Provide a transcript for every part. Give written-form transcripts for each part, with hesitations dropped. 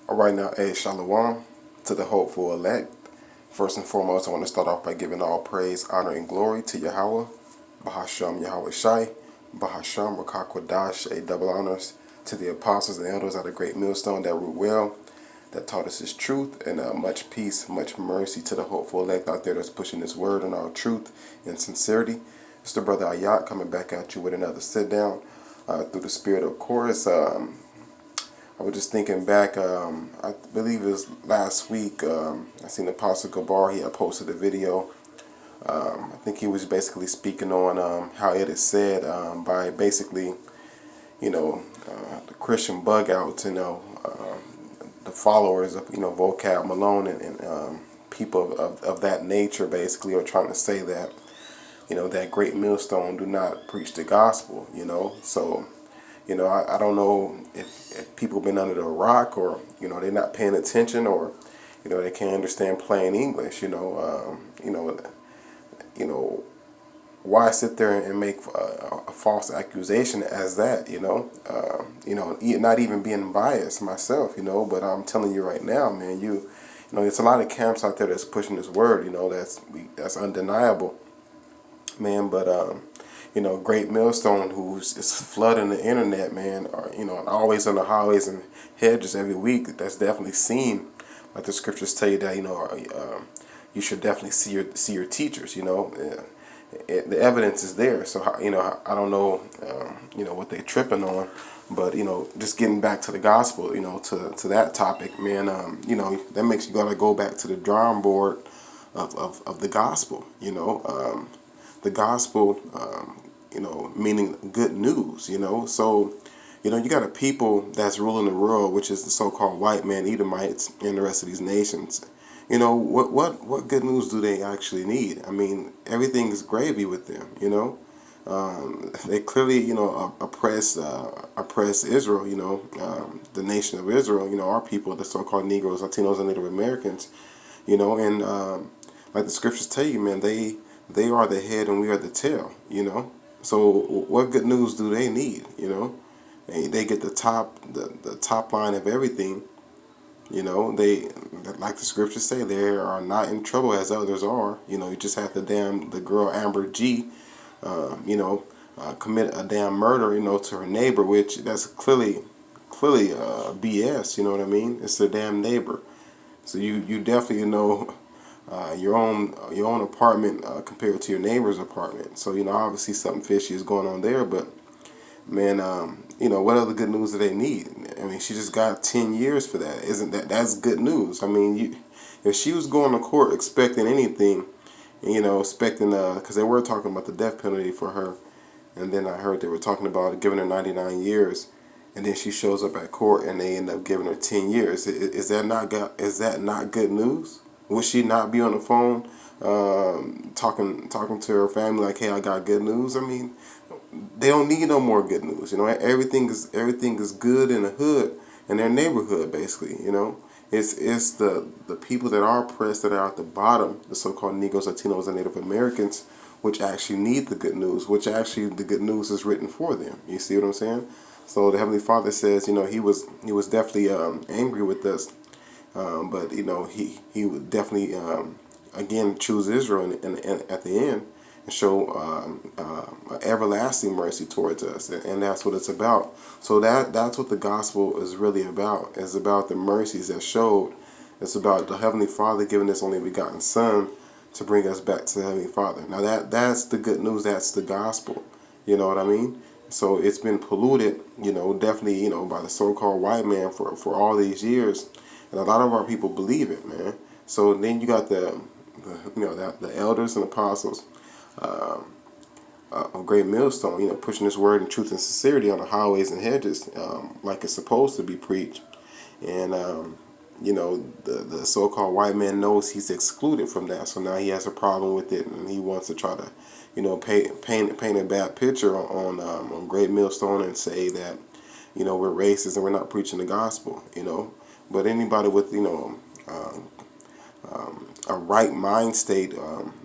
All right, now, shalom to the hopeful elect. First and foremost, I want to start off by giving all praise, honor, and glory to Yahweh, Bahasham Yahweh Shai, Bahasham Rakakwadash, double honors to the apostles and elders of the great millstone that root well, that taught us his truth, and much peace, much mercy to the hopeful elect out there that's pushing this word and our truth and sincerity. It's the brother Ayat coming back at you with another sit down through the spirit of chorus. I was just thinking back, I believe it was last week, I seen Apostle Gabar, he had posted a video. I think he was basically speaking on how it is said by basically, the Christian bug outs, the followers of, Vocab Malone and people of that nature basically are trying to say that, that great millstone do not preach the gospel, So, I don't know if people been under the rock or, they're not paying attention or, they can't understand plain English, why sit there and make a false accusation as that, not even being biased myself, but I'm telling you right now, man, there's a lot of camps out there that's pushing this word, that's undeniable, man, but Great Millstone, who's is flooding the internet, man, or always on the highways and hedges every week. That's definitely seen, like the scriptures tell you that you should definitely see your teachers. The evidence is there. So I don't know, what they tripping on, but just getting back to the gospel, to that topic, man, that makes you gotta go back to the drawing board of the gospel. The gospel, meaning good news, So, you got a people that's ruling the world, which is the so-called white man, Edomites, and the rest of these nations. What good news do they actually need? I mean, everything is gravy with them, They clearly, oppress Israel, the nation of Israel, our people, the so-called Negroes, Latinos, and Native Americans, and like the scriptures tell you, man, they are the head and we are the tail, So what good news do they need, They get the top line of everything, They, like the scriptures say, they are not in trouble as others are. You just have to damn the girl Amber G, commit a damn murder, to her neighbor, which that's clearly BS. You know what I mean? It's their damn neighbor. So you definitely your own apartment compared to your neighbor's apartment. So obviously something fishy is going on there. But man, what other good news do they need? I mean, she just got 10 years for that. Isn't that's good news? I mean, if she was going to court expecting anything, expecting because they were talking about the death penalty for her, and then I heard they were talking about giving her 99 years. And then she shows up at court and they end up giving her 10 years. Is that not good news? Would she not be on the phone talking to her family like, hey, I got good news? I mean, they don't need no more good news. Everything is good in the hood, in their neighborhood, basically. It's the people that are oppressed, that are at the bottom, the so-called Negroes, Latinos, and Native Americans, which actually need the good news, which actually the good news is written for them. You see what I'm saying? So the Heavenly Father says, he was definitely angry with us, but he would definitely again choose Israel and at the end and show everlasting mercy towards us, and that's what it's about. So that's what the gospel is really about. It's about the mercies that showed. It's about the Heavenly Father giving His only begotten Son to bring us back to the Heavenly Father. Now that's the good news. That's the gospel. You know what I mean? So it's been polluted, definitely, by the so-called white man for all these years, and a lot of our people believe it, man. So then you got the elders and apostles of Great Millstone, pushing this word in truth and sincerity on the highways and hedges, like it's supposed to be preached, and the so-called white man knows he's excluded from that, so now he has a problem with it, and he wants to try to, paint a bad picture on Great Millstone and say that, we're racist and we're not preaching the gospel, But anybody with, a right mind state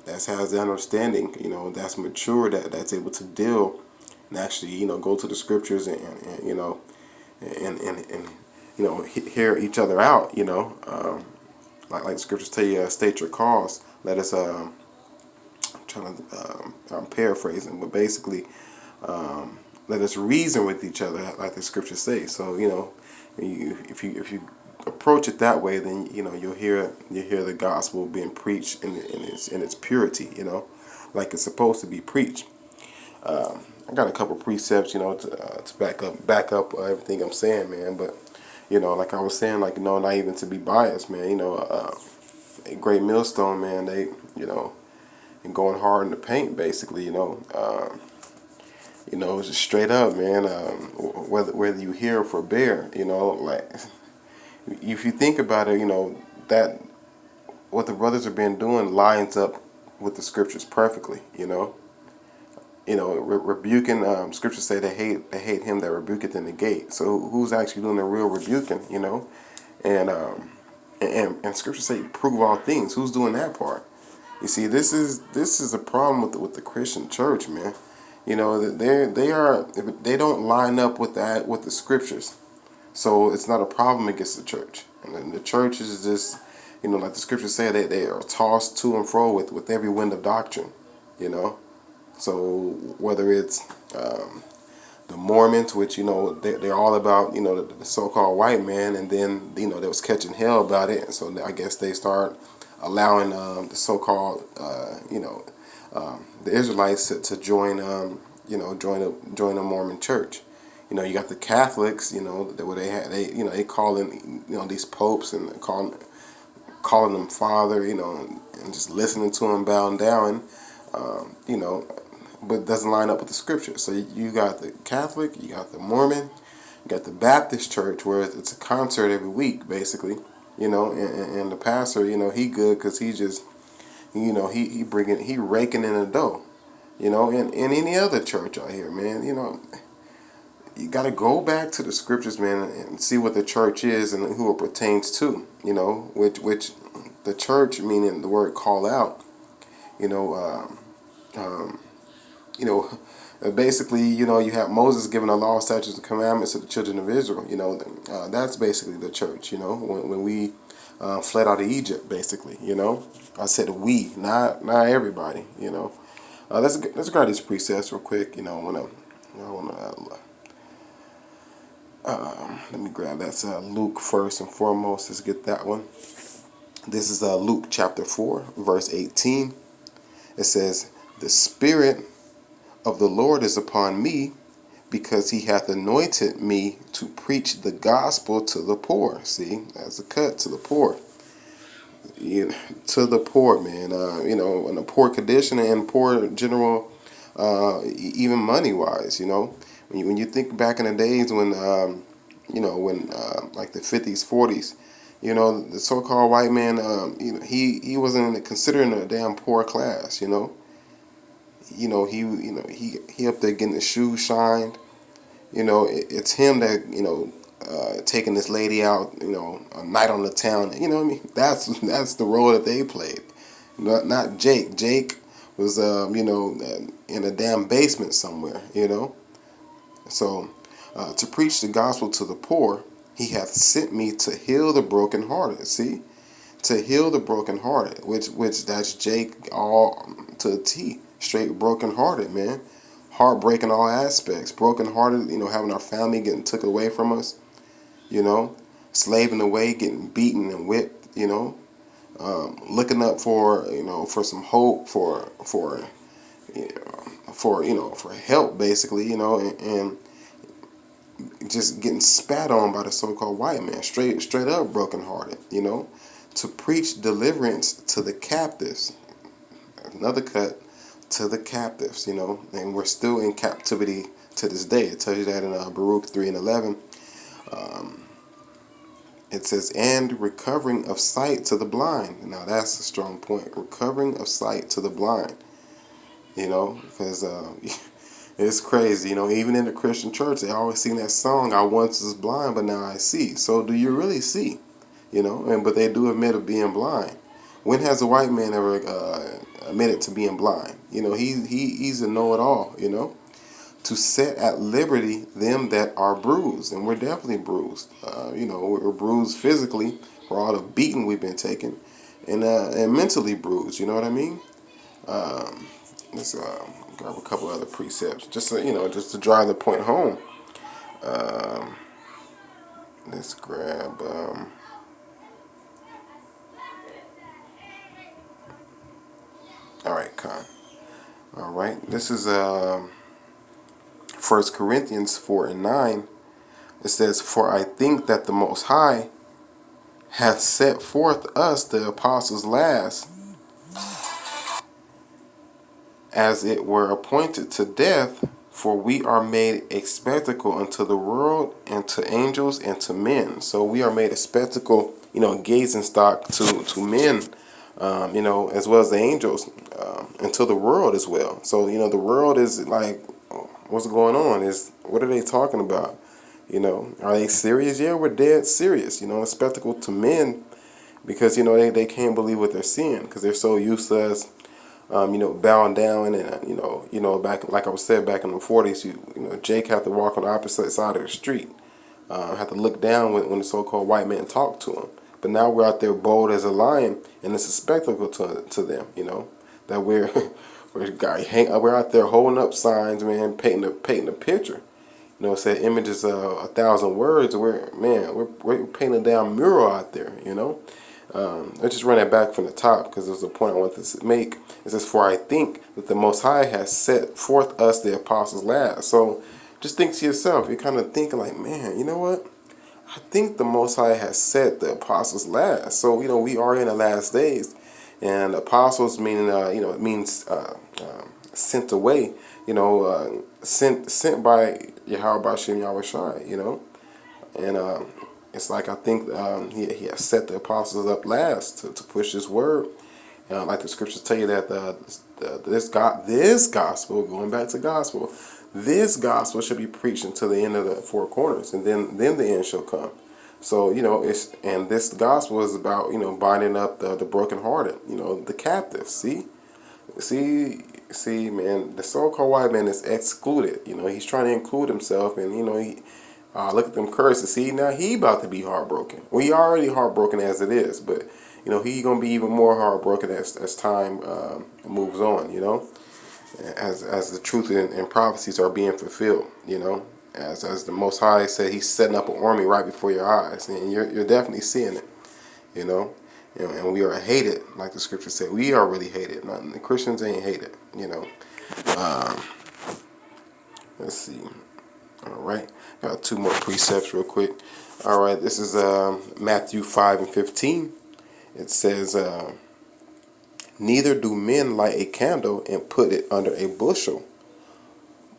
that has the understanding, that's mature, that's able to deal and actually, go to the scriptures and hear each other out. Like the scriptures tell you, state your cause. Let us. I'm trying to. I'm paraphrasing, but basically, let us reason with each other, like the scriptures say. So if you approach it that way, then you'll hear the gospel being preached in its purity. Like it's supposed to be preached. I got a couple precepts, to back up everything I'm saying, man. But like I was saying, like not even to be biased, man. A great millstone, man. They, and going hard in the paint, basically. It's just straight up, man. Whether you hear or forbear, like if you think about it, that what the brothers have been doing lines up with the scriptures perfectly. Rebuking. Scriptures say they hate him that rebuketh in the gate. So who's actually doing the real rebuking? And and scriptures say prove all things. Who's doing that part? You see, this is a problem with the Christian church, man. That they don't line up with the scriptures. So it's not a problem against the church. And then the church is just, like the scriptures say, they are tossed to and fro with every wind of doctrine. You know. So whether it's the Mormons, which they're all about the so-called white man, and then they was catching hell about it, and so I guess they start allowing the so-called the Israelites to join join a Mormon church. You got the Catholics, where they call in these popes and calling them father, and just listening to them, bowing down, you know, but doesn't line up with the scripture. So you got the Catholic, you got the Mormon, you got the Baptist church where it's a concert every week, basically, and the pastor, he good because he just, he raking in the dough, and any other church out here, man, you got to go back to the scriptures, man, and see what the church is and who it pertains to, which the church, meaning the word call out, you know, um, you know, basically, you have Moses giving the law, statutes, and commandments to the children of Israel. That's basically the church. When we fled out of Egypt, basically. I said we, not everybody. Let's grab these precepts real quick. Let me grab that's Luke first and foremost. Let's get that one. This is Luke chapter 4, verse 18. It says, "The Spirit of the Lord is upon me, because he hath anointed me to preach the gospel to the poor." See, that's a cut to the poor. To the poor, man. In a poor condition and poor general, even money wise. When you think back in the days when, when like the 50s, 40s, the so-called white man, he wasn't considered a damn poor class. He up there getting his shoes shined. It's him that taking this lady out. A night on the town. You know what I mean? That's the role that they played. Not Jake. Jake was in a damn basement somewhere. So to preach the gospel to the poor, he hath sent me to heal the brokenhearted. See, to heal the brokenhearted, which that's Jake all to a T. Straight brokenhearted, man. Heartbreaking all aspects. Brokenhearted, having our family getting took away from us, slaving away, getting beaten and whipped, looking up for some hope, for help, basically, and just getting spat on by the so-called white man, straight up brokenhearted, to preach deliverance to the captives. Another cut, to the captives, and we're still in captivity to this day. It tells you that in Baruch 3 and 11. It says, "And recovering of sight to the blind." Now that's a strong point. Recovering of sight to the blind. Because it's crazy. Even in the Christian church, they always sing that song, "I once was blind, but now I see." So do you really see? But they do admit of being blind. When has a white man ever admitted to being blind? He's a know-it-all. to set at liberty them that are bruised. And we're definitely bruised. We're bruised physically for all the beating we've been taking, and mentally bruised. You know what I mean? Let's grab a couple other precepts, just so, just to drive the point home. Um, let's grab. All right, Con. All right, this is 1 Corinthians 4:9. It says, "For I think that the Most High hath set forth us, the apostles last, as it were appointed to death, for we are made a spectacle unto the world, and to angels, and to men." So we are made a spectacle, gazing stock to men, as well as the angels, and to the world as well. So, the world is like, what's going on? What are they talking about? Are they serious? Yeah, we're dead serious. A spectacle to men, because they can't believe what they're seeing, because they're so used to us, bowing down, and back, like I was said, back in the 40s, Jake had to walk on the opposite side of the street, had to look down when the so-called white man talked to him. But now we're out there bold as a lion, and it's a spectacle to them. That we're out there holding up signs, man, painting a picture. It said images a thousand words. We're painting a damn mural out there. Let's just run that back from the top, because there's a point I want to make. It says, "For I think that the Most High has set forth us, the apostles last." So just think to yourself. You're kind of thinking like, man, you know what? I think the Most High has set the apostles last. So, we are in the last days. And apostles meaning, it means sent away, sent by Yahweh Bashem Yahweh Shai, And it's like, I think he has set the apostles up last to push his word. Like the scriptures tell you that this gospel, going back to gospel, this gospel should be preached until the end of the four corners, and then the end shall come. So, and this gospel is about, binding up the brokenhearted, the captives. See, man, the so-called white man is excluded. He's trying to include himself, and he look at them curses. See, now he about to be heartbroken. Well, he already heartbroken as it is, but he gonna be even more heartbroken as time moves on. As the truth and prophecies are being fulfilled. As the Most High said, He's setting up an army right before your eyes, and you're definitely seeing it. You know, and we are hated, like the scripture said. We are really hated. The Christians ain't hated. Um, let's see. All right, got two more precepts real quick. All right, this is Matthew 5:15. It says, "Neither do men light a candle and put it under a bushel,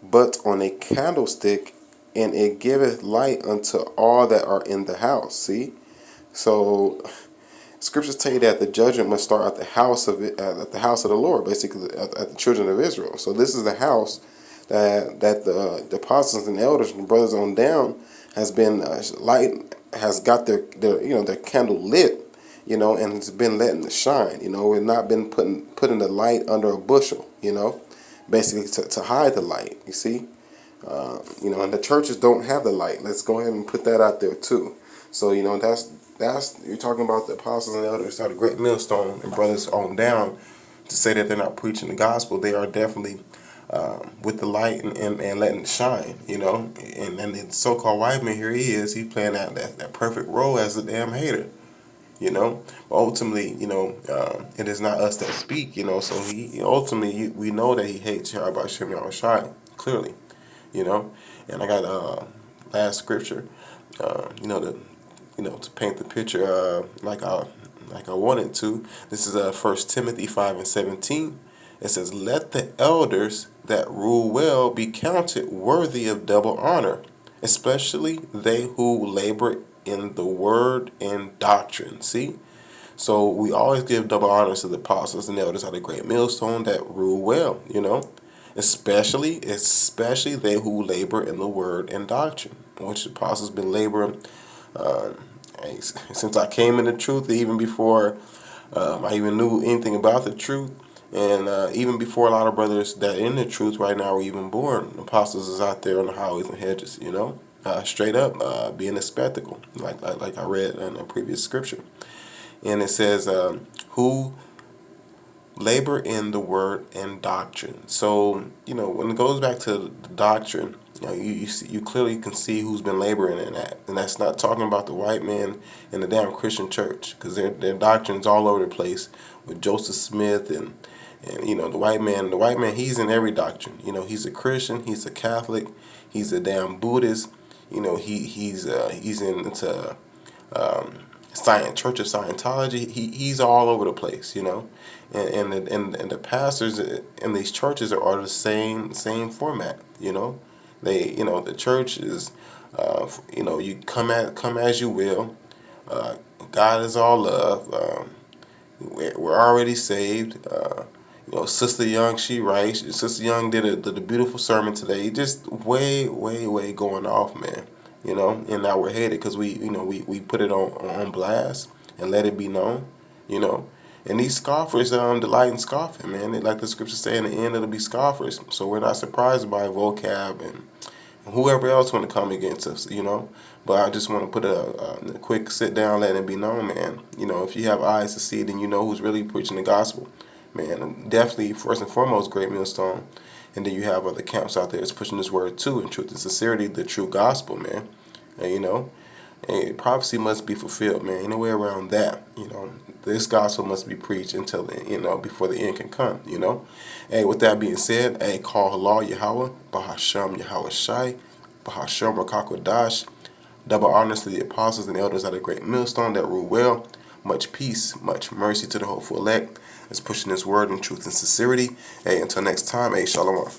but on a candlestick, and it giveth light unto all that are in the house." See, so scriptures tell you that the judgment must start at the house of at the house of the Lord, basically at the children of Israel. So this is the house that the apostles and elders and brothers on down has been has got their their candle lit, and it's been letting it shine. We've not been putting the light under a bushel, basically to hide the light. You see, and the churches don't have the light. Let's go ahead and put that out there too. So that's you're talking about the apostles and elders are the great millstone and brothers on down. To say that they're not preaching the gospel, they are definitely with the light and letting it shine, And the so-called white man, here he is, he's playing that perfect role as a damn hater, But ultimately, it is not us that speak, So he ultimately, we know that he hates Yahweh Shem Yahweh Shai, clearly, And I got last scripture, to paint the picture like I wanted to. This is 1 Timothy 5:17. It says, "Let the elders that rule well be counted worthy of double honor, especially they who labor in the word and doctrine." See? So we always give double honors to the apostles and elders of the great millstone that rule well, Especially they who labor in the word and doctrine, which the apostles been laboring uh, since I came in the truth, even before I even knew anything about the truth. And even before a lot of brothers that in the truth right now are even born, apostles is out there on the highways and hedges, straight up being a spectacle, like I read in a previous scripture. And it says, who labor in the word and doctrine. So, when it goes back to the doctrine, you clearly can see who's been laboring in that. And that's not talking about the white man in the damn Christian church, because their doctrine's all over the place with Joseph Smith and the white man, he's in every doctrine. He's a Christian, he's a Catholic, he's a damn Buddhist. He's into Church of Scientology. He's all over the place, and the pastors in these churches are the same format, the church is, you come as you will. God is all love. We're already saved. Sister Young, she writes. Sister Young did a beautiful sermon today. Just way, way, way going off, man. And now we're hated because we put it on blast and let it be known. You know, and these scoffers delight in scoffing, man. They, like the scriptures say, in the end it'll be scoffers. So we're not surprised by vocab and whoever else want to come against us. But I just want to put a quick sit down, letting it be known, man. If you have eyes to see, then you know who's really preaching the gospel, man. And definitely, first and foremost, Great Millstone. And then you have other camps out there that's pushing this word too, in truth and sincerity, the true gospel, man. And prophecy must be fulfilled, man. Ain't no way around that. This gospel must be preached until before the end can come. Hey, with that being said, hey, call halal Yahweh, Bahasham Yahweh Shai, Bahasham Rakakwadash. Double honors to the apostles and elders at a great millstone that rule well. Much peace, much mercy to the hopeful elect. That's pushing this word in truth and sincerity. Hey, until next time, hey, shalom.